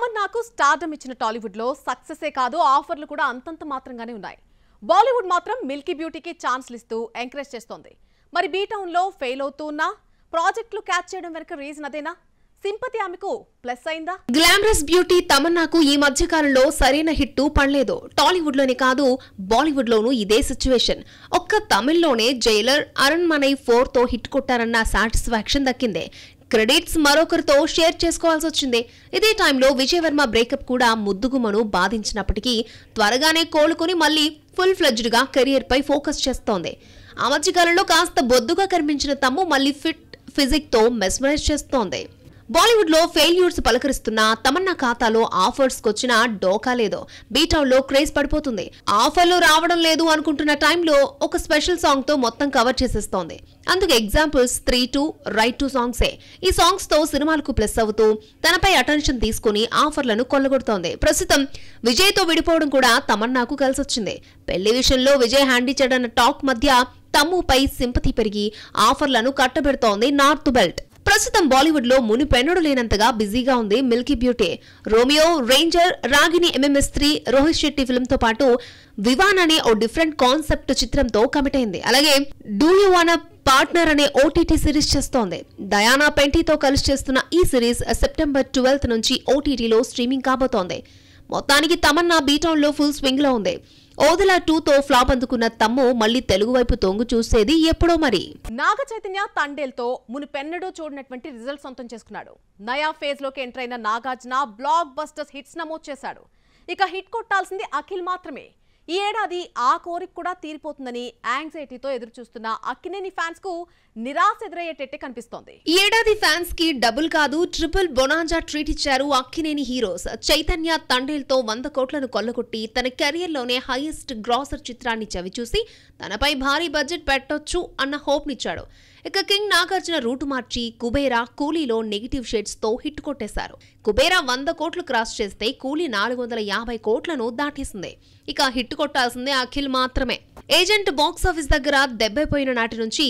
తమన్నాకు stardom ఇచ్చిన టాలీవుడ్ లో సక్సెసే కాదు ఆఫర్లు కూడా అంతంత మాత్రంగానే ఉన్నాయి. బాలీవుడ్ మాత్రం మిల్కీ బ్యూటీకి ఛాన్స్లు ఇస్తూ ఎంకరేజ్ చేస్తోంది. మరి బీ టౌన్ లో ఫెయిల్ అవుతూ ఉన్న ప్రాజెక్టులు క్యాచ్ చేయడం వెనుక రీజన్ అదేనా? సింపతి ఆమెకు ప్లస్ అయిందా? గ్లామరస్ బ్యూటీ తమన్నాకు ఈ మధ్య కాలంలో సరైన హిట్ పడలేదు. టాలీవుడ్ లోనే కాదు బాలీవుడ్ లోనూ ఇదే సిచ్యువేషన్. ఒక్క తమిళ్లోనే జైలర్, అరణ్మనై 4 తో హిట్ కొట్టారన్న సాటిస్ఫాక్షన్ దక్కింది. క్రెడిట్స్ మరొకరితో షేర్ చేసుకోవాల్సి వచ్చింది. ఇదే టైంలో విజయ్ వర్మ బ్రేకప్ కూడా ముద్దుగుమను బాధించినప్పటికీ త్వరగానే కోలుకుని మళ్లీ ఫుల్ ఫ్లెడ్జ్డ్ గా కెరియర్ పై ఫోకస్ చేస్తోంది. ఆ మధ్య కాలంలో కాస్త బొద్దుగా కనిపించిన తమ్ము మళ్లీ ఫిట్ ఫిజిక్ తో మెస్మరైజ్ చేస్తోంది. బాలీవుడ్ లో ఫెయిల్యూర్స్ పలకరిస్తున్న తమన్నా ఖాతాలో ఆఫర్స్ కొచ్చినా డోకా లేదు. బీటౌన్ లో క్రేజ్ పడిపోతుంది. ఆఫర్లు రావడం లేదు అనుకుంటున్న టైంలో ఒక స్పెషల్ సాంగ్ తో మొత్తం కవర్ చేసేస్తోంది. అందుకు ఎగ్జాంపుల్స్ 3-2 రైట్ టు సాంగ్సే. ఈ సాంగ్స్ తో సినిమాలకు ప్లస్ అవుతూ తనపై అటెన్షన్ తీసుకుని ఆఫర్లను కొల్లగొడుతోంది. ప్రస్తుతం విజయ్ తో విడిపోవడం కూడా తమన్నాకు కలిసొచ్చింది. పెళ్లి విషయంలో విజయ్ హ్యాండ్ ఇచ్చాడన్న టాక్ మధ్య తమ్ముపై సింపతి పెరిగి ఆఫర్లను కట్టబెడుతోంది నార్త్ బెల్ట్. ప్రస్తుతం బాలీవుడ్ లో మునిపెన్నడు లేనంతగా బిజీగా ఉంది milky beauty. Romeo, ranger, Ragini MMS3, Rohit Shetty film తో పాటు వివాన్ అనే ఓ డిఫరెంట్ కాన్సెప్ట్ చిత్రంతో కమిట్ అయింది. అలాగే డూ యూ వానా పార్ట్నర్ అనే OTT సిరీస్ చేస్తోంది. డయానా పెంటీతో కలిసి చేస్తున్న ఈ సిరీస్ సెప్టెంబర్ 12 నుంచి OTTలో స్ట్రీమింగ్ కాబోతోంది. మొత్తానికి తమన్నా బీటౌన్ లో ఫుల్ స్వింగ్ లో ఉంది. ఓదెలా 2 తో ఫ్లాప్ అందుకున్న తమ్ము మళ్లీ తెలుగు వైపు తొంగు చూసేది ఎప్పుడో మరి. నాగ చైతన్య తండేల్తో మునిపెన్నడూ చూడనటువంటి రిజల్ట్ సొంతం చేసుకున్నాడు. నయా ఫేజ్ లోకి ఎంటర్ అయిన నాగార్జున బ్లాక్ బస్టర్స్ హిట్స్ నమోదు చేశాడు. ఇక హిట్ కొట్టాల్సింది అఖిల్ మాత్రమే. ఈ ఏడాది ఆ కోరిక కూడా తీరిపోతుందని యాంగ్జైటీతో ఎదురు చూస్తున్న అక్కినేని ఫ్యాన్స్ కు నిరాశ ఎదురయ్యేటట్టే కనిపిస్తోంది. ఈ ఏడాది ఫ్యాన్స్ కి డబుల్ కాదు ట్రిపుల్ బొనాంజా ట్రీట్ ఇచ్చారు అక్కినేని హీరోస్. చైతన్య తండేల్తో 100 కోట్లను కొల్లగొట్టి తన కెరియర్ లోనే హైయెస్ట్ గ్రాసర్ చిత్రాన్ని చవిచూసి తనపై భారీ బడ్జెట్ పెట్టొచ్చు అన్న హోప్ నిచ్చాడు. ఇక కింగ్ నాగార్జున రూటు మార్చి కుబేరా, కూలీలో నెగిటివ్ షేడ్స్ తో హిట్ కొట్టేశారు. కుబేరా 100 కోట్లు క్రాస్ చేస్తే కూలీ 450 కోట్లను దాటేసింది. ఇక హిట్ కొట్టాల్సిందే అఖిల్ మాత్రమే. ఏజెంట్ బాక్స్ ఆఫీస్ దగ్గర దెబ్బైపోయిన నాటి నుంచి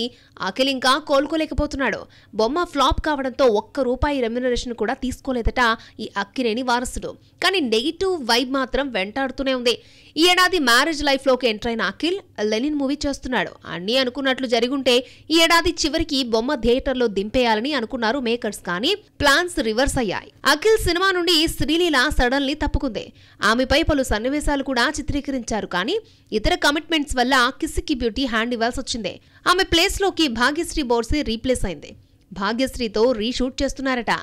అఖిల్ ఇంకా కోలుకోలేకపోతున్నాడు. బొమ్మ ఫ్లాప్ కావడంతో ₹1 రెమ్యునరేషన్ కూడా తీసుకోలేదట ఈ అక్కినేని వారసుడు. కానీ నెగిటివ్ వైబ్ మాత్రం వెంటాడుతూనే ఉంది. ఈ ఏడాది మ్యారేజ్ లైఫ్ లోకి ఎంటర్ అయిన అఖిల్ లెనిన్ మూవీ చేస్తున్నాడు. అన్నీ అనుకున్నట్లు జరిగుంటే ఈ ఏడాది చివరికి బొమ్మ థియేటర్లో దింపేయాలని అనుకున్నారు మేకర్స్. కానీ ప్లాన్స్ రివర్స్ అయ్యాయి. అఖిల్ సినిమా నుండి శ్రీలీల సడన్లీ తప్పుకుంది. ఆమెపై పలు సన్నివేశాలు కూడా చిత్రీకరించారు. కానీ ఇతర కమిట్మెంట్స్ వల్ల కిసిక్కి బ్యూటీ హ్యాండ్ ఇవ్వాల్సి వచ్చింది. ఆమె ప్లేస్ లోకి భాగ్యశ్రీ బోర్సే రీప్లేస్ అయింది. భాగ్యశ్రీతో రీషూట్ చేస్తున్నారట.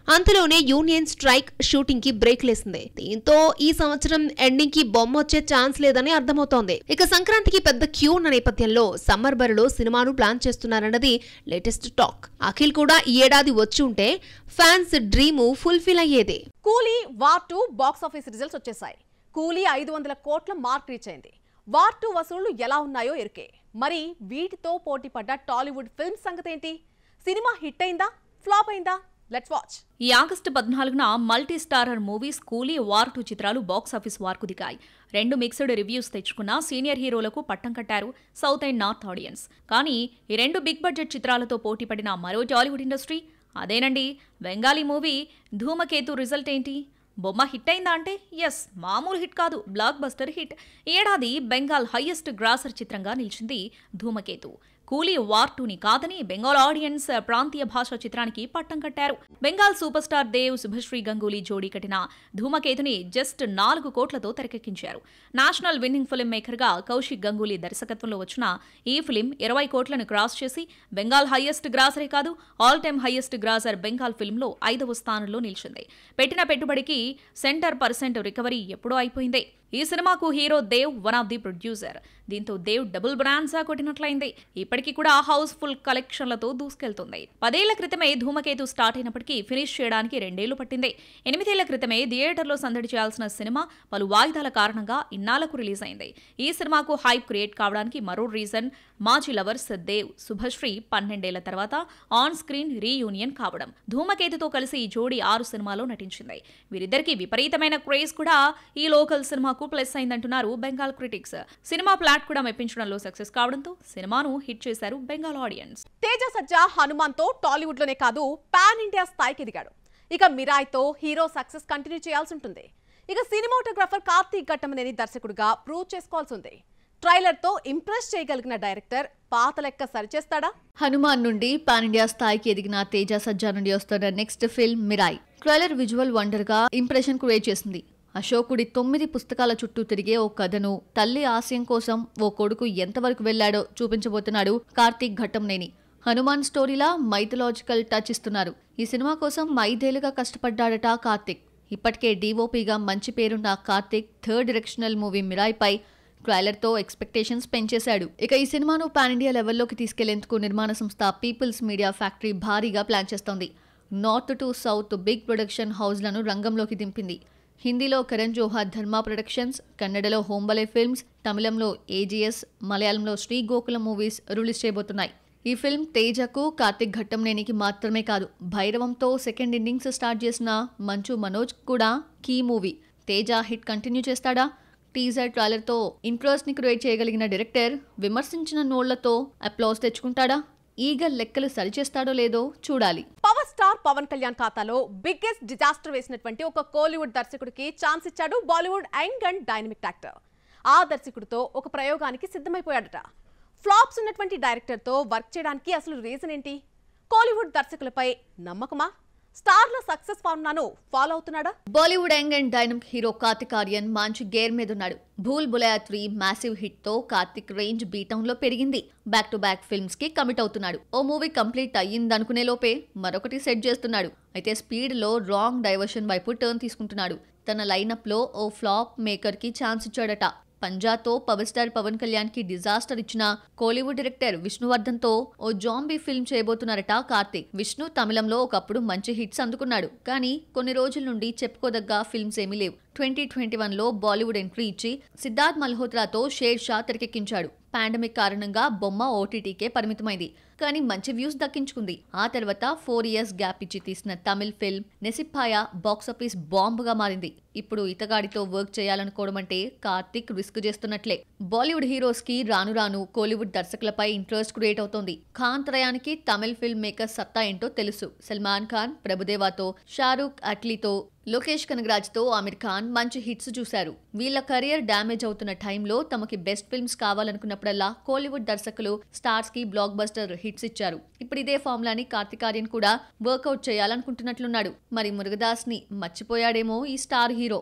అంతలోనే యూనియన్ స్ట్రైక్ షూటింగ్ కి బ్రేక్ లేసింది. దీంతో ఈ సంవత్సరం ఎండింగ్ కి బొమ్మ వచ్చే ఛాన్స్ లేదని అర్థమవుతోంది. ఇక సంక్రాంతికి పెద్ద క్యూ ఉన్న నేపథ్యంలో సమ్మర్ బరిలో సినిమాను ప్లాన్ చేస్తున్నారన్నది లేటెస్ట్ టాక్. అఖిల్ కూడా ఈ ఏడాది వచ్చి ఉంటే ఫ్యాన్స్ డ్రీమ్ ఫుల్ఫిల్ అయ్యేది. కూలీ వార్ 2 బాక్స్ ఆఫీస్ రిజల్ట్స్ వచ్చేసాయి. కూలీ 500 కోట్ల మార్క్ రీచ్ అయింది. వార్ 2 వసూళ్లు ఎలా ఉన్నాయో ఎరికే. మరి వీటితో పోటీ పడ్డ టాలీవుడ్ ఫిల్మ్ సంగతి ఏంటి? సినిమా హిట్ అయిందా, ఫ్లాప్ అయిందా? Let's watch. ఈ ఆగస్టు 14న మల్టీ స్టారర్ మూవీస్ కూలీ, వార్ 2 చిత్రాలు బాక్స్ ఆఫీస్ వార్కు దిగాయి. 2 మిక్స్డ్ రివ్యూస్ తెచ్చుకున్న సీనియర్ హీరోలకు పట్టం కట్టారు సౌత్ అండ్ నార్త్ ఆడియన్స్. కానీ ఈ 2 బిగ్ బడ్జెట్ చిత్రాలతో పోటీ పడిన మరో టాలీవుడ్ ఇండస్ట్రీ అదేనండి బెంగాలీ మూవీ ధూమకేతు. రిజల్ట్ ఏంటి? బొమ్మ హిట్ అయిందా అంటే ఎస్, మామూలు హిట్ కాదు, బ్లాక్ బస్టర్ హిట్. ఈ ఏడాది బెంగాల్ హైయెస్ట్ గ్రాసర్ చిత్రంగా నిలిచింది ధూమకేతు. కూలీ వార్ 2ని కాదని బెంగాల్ ఆడియన్స్ ప్రాంతీయ భాషా చిత్రానికి పట్టం కట్టారు. బెంగాల్ సూపర్ స్టార్ దేవ్, శుభశ్రీ గంగూలీ జోడీ కట్టిన ధూమకేతుని జస్ట్ 4 కోట్లతో తెరకెక్కించారు. నేషనల్ విన్నింగ్ ఫిల్మ్ మేకర్ గా కౌశిక్ గంగూలీ దర్శకత్వంలో వచ్చిన ఈ ఫిల్మ్ 20 కోట్లను క్రాస్ చేసి బెంగాల్ హైయెస్ట్ గ్రాసరే కాదు, all time highest grosser Bengal ఫిల్మ్లో 5వ స్థానంలో నిలిచింది. పెట్టిన పెట్టుబడికి % రికవరీ ఎప్పుడో అయిపోయింది. ఈ సినిమాకు hero Dev one of the producer. దీంతో దేవ్ డబుల్ బ్రాండ్సా కొట్టినట్లయింది. ఇప్పటికీ కూడా హౌస్ఫుల్ కలెక్షన్లతో దూసుకెళ్తుంది. 10 ఏళ్ల క్రితమే ధూమకేతు స్టార్ట్ అయినప్పటికీ ఫినిష్ చేయడానికి 2 ఏళ్లు పట్టింది. 8 ఏళ్ల క్రితమే థియేటర్లో సందడి చేయాల్సిన సినిమా పలు వాయిదాల కారణంగా ఇన్నాళ్లకు రిలీజ్ అయింది. ఈ సినిమాకు హైప్ క్రియేట్ కావడానికి మరో రీజన్ మాజీ లవర్స్ దేవ్, శుభశ్రీ 12 ఏళ్ల తర్వాత ఆన్ స్క్రీన్ రీయూనియన్ కావడం. ధూమకేతుతో కలిసి ఈ జోడీ 6 సినిమాలో నటించింది. వీరిద్దరికీ విపరీతమైన క్రేజ్ కూడా ఈ లోకల్ సినిమాకు ప్లస్ అయిందంటున్నారు బెంగాల్ క్రిటిక్స్. సినిమా ప్లాట్ కూడా మెప్పించడంలో సక్సెస్ కావడంతో సినిమాను హిట్ చేశారు బెంగాల్ ఆడియన్స్. తేజ సజ్జా హనుమాన్ తో టాలీవుడ్ లోనే కాదు పాన్ ఇండియా స్థాయికి ఎదిగాడు. ఇక మిరాయ్తో హీరో సక్సెస్ కంటిన్యూ చేయాల్సి ఉంటుంది. ఇక సినిమాటోగ్రాఫర్ కార్తీక్ ఘట్టమనేని దర్శకుడిగా ప్రూవ్ చేసుకోవాల్సి ఉంది. ట్రైలర్తో ఇంప్రెస్ చేయగలిగిన డైరెక్టర్ పాత లెక్క సరిచేస్తాడా? హనుమాన్ నుండి పాన్ ఇండియా స్థాయికి ఎదిగిన తేజ సజ్జా నుండి వస్తున్న next film Mirai. Trailer visual wonder గా ఇంప్రెషన్ క్రియేట్ చేసింది. అశోకుడి 9 పుస్తకాల చుట్టూ తిరిగే ఓ కథను, తల్లి ఆశయం కోసం ఓ కొడుకు ఎంతవరకు వెళ్లాడో చూపించబోతున్నాడు కార్తీక్ ఘట్టంనేని. హనుమాన్ స్టోరీలా మైథలాజికల్ టచ్ ఇస్తున్నారు. ఈ సినిమా కోసం 5 ఏళ్లుగా కష్టపడ్డాడట కార్తీక్. ఇప్పటికే డీఓపీగా మంచి పేరున్న Karthik third directional movie Mirai పై ట్రైలర్తో ఎక్స్పెక్టేషన్స్ పెంచేశాడు. ఇక ఈ సినిమాను పాన్ ఇండియా లెవెల్లోకి తీసుకెళ్లేందుకు నిర్మాణ సంస్థ పీపుల్స్ మీడియా ఫ్యాక్టరీ భారీగా ప్లాన్ చేస్తోంది. North to south big production హౌస్లను రంగంలోకి దింపింది. హిందీలో కరణ్ జోహార్ ధర్మా ప్రొడక్షన్స్, కన్నడలో హోంబలే ఫిల్మ్స్, తమిళంలో ఏజీఎస్, మలయాళంలో శ్రీ గోకులం మూవీస్ రిలీజ్ చేయబోతున్నాయి. ఈ ఫిల్మ్ తేజకు, కార్తీక్ ఘట్టంనేనికి మాత్రమే కాదు, భైరవంతో సెకండ్ ఇన్నింగ్స్ స్టార్ట్ చేసిన మంచు మనోజ్ కూడా key movie. Teja hit continue చేస్తాడా? టీజర్ ట్రైలర్తో ఇంట్రెస్ట్ ని క్రియేట్ చేయగలిగిన డైరెక్టర్ విమర్శించిన నోళ్లతో అప్లాస్ తెచ్చుకుంటాడా? ఈగల్ లెక్కలు సరిచేస్తాడో లేదో చూడాలి. పవర్ స్టార్ పవన్ కళ్యాణ్ ఖాతాలో బిగ్గెస్ట్ డిజాస్టర్ వేసినటువంటి ఒక కోలీవుడ్ దర్శకుడికి ఛాన్స్ ఇచ్చాడు Bollywood young and dynamic actor. ఆ దర్శకుడితో ఒక ప్రయోగానికి సిద్ధమైపోయాడట. ఫ్లాప్స్ ఉన్నటువంటి డైరెక్టర్తో వర్క్ చేయడానికి అసలు రీజన్ ఏంటి? కోలీవుడ్ దర్శకులపై నమ్మకమా? స్టార్ల సక్సెస్ ఫార్ములాను ఫాలో అవుతున్నాడా? Bollywood young and dynamic hero Kartik Aaryan మంచి గేర్ మీద ఉన్నాడు. భూల్ భులయ్యా 3 మ్యాసివ్ హిట్ తో కార్తిక్ రేంజ్ బీటౌన్ లో పెరిగింది. బ్యాక్ టు బ్యాక్ ఫిల్మ్స్ కి కమిట్ అవుతున్నాడు. ఓ మూవీ కంప్లీట్ అయ్యిందనుకునే లోపే మరొకటి సెట్ చేస్తున్నాడు. అయితే స్పీడ్ లో రాంగ్ డైవర్షన్ వైపు టర్న్ తీసుకుంటున్నాడు. తన లైనప్ లో ఓ ఫ్లాప్ మేకర్ కి ఛాన్స్ ఇచ్చాడట. పంజాతో పవర్ స్టార్ పవన్ కళ్యాణ్ కి డిజాస్టర్ ఇచ్చిన కోలీవుడ్ డైరెక్టర్ విష్ణువర్ధన్ తో ఓ జాంబీ ఫిల్మ్ చేయబోతున్నారట కార్తీక్. విష్ణు తమిళంలో ఒకప్పుడు మంచి హిట్స్ అందుకున్నాడు. కానీ కొన్ని రోజుల నుండి చెప్పుకోదగ్గ ఫిల్మ్స్ ఏమీ లేవు. 2021లో బాలీవుడ్ ఎంట్రీ ఇచ్చి సిద్ధార్థ్ మల్హోత్రాతో షేర్ షా తెరకెక్కించాడు. పాండమిక్ కారణంగా బొమ్మ ఓటీటీకే పరిమితమైంది. కానీ మంచి వ్యూస్ దక్కించుకుంది. ఆ తర్వాత 4 ఇయర్స్ గ్యాప్ ఇచ్చి తీసిన తమిళ్ ఫిల్మ్ నెసిప్పాయ బాక్సాఫీస్ బాంబుగా మారింది. ఇప్పుడు ఇతగాడితో వర్క్ చేయాలనుకోవడం అంటే కార్తీక్ రిస్క్ చేస్తున్నట్లే. బాలీవుడ్ హీరోస్ కి రాను రాను కోలీవుడ్ దర్శకులపై ఇంట్రెస్ట్ క్రియేట్ అవుతోంది. ఖాన్ త్రయానికి తమిళ్ ఫిల్మ్ మేకర్ సత్తా ఏంటో తెలుసు. సల్మాన్ ఖాన్, ప్రభుదేవాతో, షారూక్ అట్లీతో, లోకేష్ కనగరాజ్తో ఆమిర్ ఖాన్ మంచి హిట్స్ చూశారు. వీళ్ళ కెరియర్ డ్యామేజ్ అవుతున్న టైంలో తమకి బెస్ట్ ఫిల్మ్స్ కావాలనుకున్నప్పుడల్లా కోలీవుడ్ దర్శకులు స్టార్స్ కి బ్లాక్ బస్టర్ హిట్స్ ఇచ్చారు. ఇప్పుడు ఇదే ఫార్ములాని కార్తిక్ ఆర్యన్ కూడా వర్కౌట్ చేయాలనుకుంటున్నట్లున్నాడు. మరి మురుగదాస్ ని మర్చిపోయాడేమో ఈ స్టార్ హీరో.